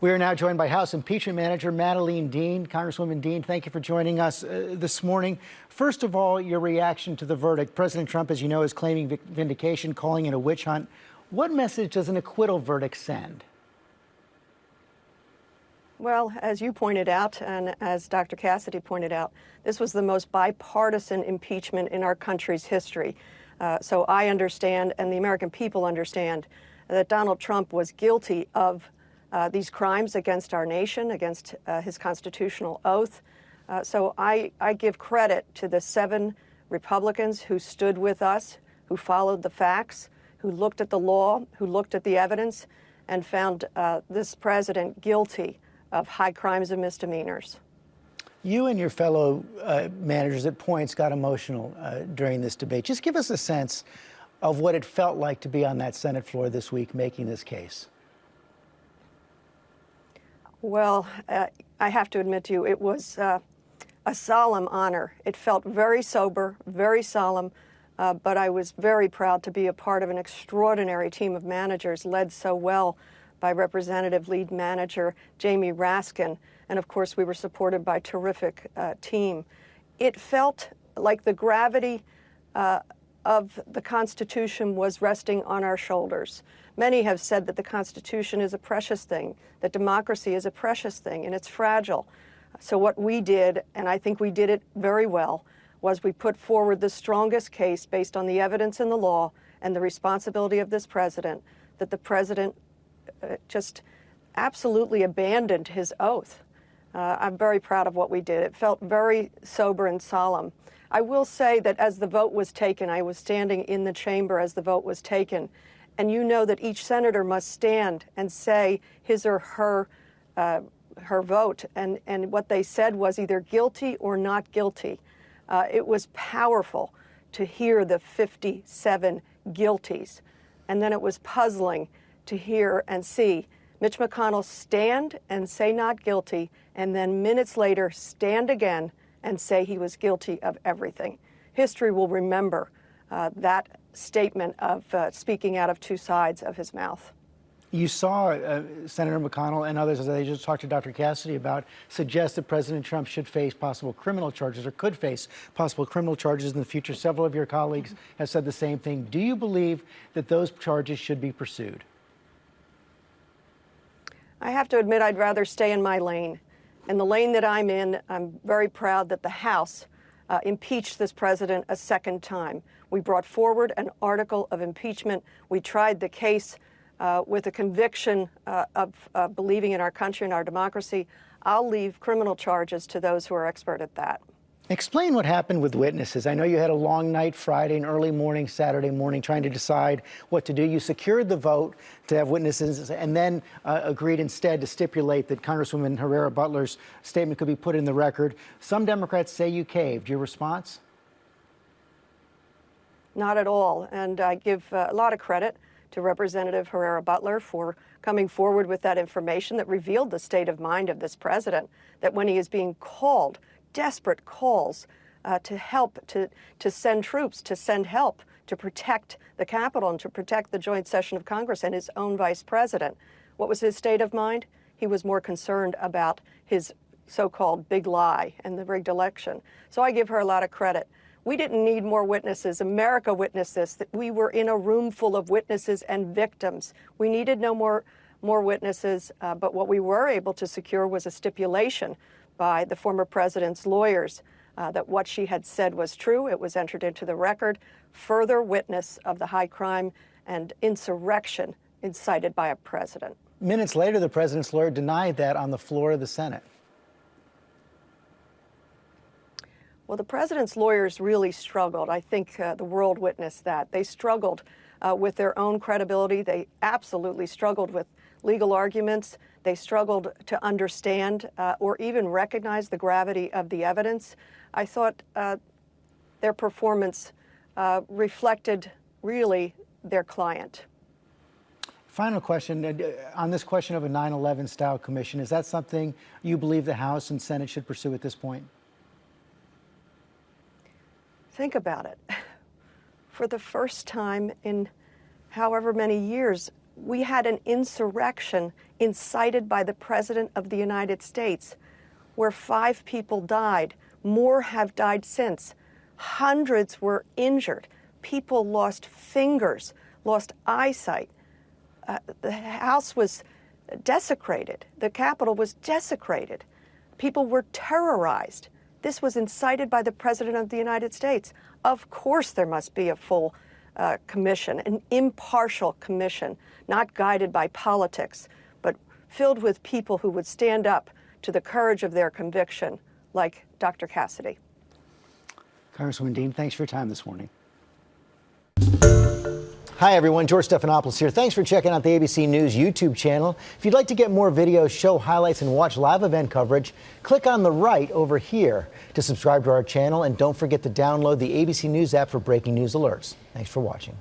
We are now joined by House Impeachment Manager Madeleine Dean. Congresswoman Dean, thank you for joining us this morning. First of all, your reaction to the verdict. President Trump, as you know, is claiming vindication, calling it a witch hunt. What message does an acquittal verdict send? Well, as you pointed out, and as Dr. Cassidy pointed out, this was the most bipartisan impeachment in our country's history. So I understand, and the American people understand, that Donald Trump was guilty of these crimes against our nation, against his constitutional oath. So I give credit to the 7 Republicans who stood with us, who followed the facts, who looked at the law, who looked at the evidence, and found this president guilty of high crimes and misdemeanors. You and your fellow managers at points got emotional during this debate. Just give us a sense of what it felt like to be on that Senate floor this week making this case. Well, I have to admit to you, it was a solemn honor. It felt very sober, very solemn, but I was very proud to be a part of an extraordinary team of managers led so well by Representative Lead Manager Jamie Raskin. And of course, we were supported by a terrific team. It felt like the gravity of the Constitution was resting on our shoulders. Many have said that the Constitution is a precious thing, that democracy is a precious thing, and it's fragile. So what we did, and I think we did it very well, was we put forward the strongest case based on the evidence in the law and the responsibility of this president, that the president just absolutely abandoned his oath. I'm very proud of what we did. It felt very sober and solemn. I will say that as the vote was taken, I was standing in the chamber as the vote was taken, and you know that each senator must stand and say his or her vote, and what they said was either guilty or not guilty. It was powerful to hear the 57 guilties, and then it was puzzling to hear and see Mitch McConnell stand and say not guilty, and then minutes later stand again and say he was guilty of everything. History will remember that statement of speaking out of two sides of his mouth. You saw Senator McConnell and others, as I just talked to Dr. Cassidy about, suggest that President Trump should face possible criminal charges or could face possible criminal charges in the future. Several of your colleagues have said the same thing. Do you believe that those charges should be pursued? I have to admit I'd rather stay in my lane. In the lane that I'm in, I'm very proud that the House impeached this president a second time. We brought forward an article of impeachment. We tried the case with a conviction of believing in our country and our democracy. I'll leave criminal charges to those who are expert at that. Explain what happened with witnesses. I know you had a long night Friday and early morning Saturday morning trying to decide what to do. You secured the vote to have witnesses and then agreed instead to stipulate that Congresswoman Herrera Beutler's statement could be put in the record. Some Democrats say you caved. Your response? Not at all. And I give a lot of credit to Representative Herrera Beutler for coming forward with that information that revealed the state of mind of this president, that when he is being called, desperate calls to help, to send troops, to send help, to protect the Capitol and to protect the joint session of Congress and his own vice president. What was his state of mind? He was more concerned about his so-called big lie and the rigged election. So I give her a lot of credit. We didn't need more witnesses. America witnessed this, that we were in a room full of witnesses and victims. We needed no more witnesses, but what we were able to secure was a stipulation by the former president's lawyers that what she had said was true. It was entered into the record. Further witness of the high crime and insurrection incited by a president. Minutes later, the president's lawyer denied that on the floor of the Senate. Well, the president's lawyers really struggled. I think the world witnessed that. They struggled with their own credibility. They absolutely struggled with legal arguments. They struggled to understand or even recognize the gravity of the evidence. I thought their performance reflected really their client. Final question on this question of a 9/11 style commission. Is that something you believe the House and Senate should pursue at this point? Think about it. For the first time in however many years, We had an insurrection incited by the President of the United States, where 5 people died. More have died since. Hundreds were injured. People lost fingers, lost eyesight. The house was desecrated. The Capitol was desecrated. People were terrorized. This was incited by the President of the United States. Of course there must be a full commission, an impartial commission, not guided by politics, but filled with people who would stand up to the courage of their conviction, like Dr. Cassidy. Congresswoman Dean, thanks for your time this morning. Hi, everyone. George Stephanopoulos here. Thanks for checking out the ABC News YouTube channel. If you'd like to get more videos, show highlights, and watch live event coverage, click on the right over here to subscribe to our channel. And don't forget to download the ABC News app for breaking news alerts. Thanks for watching.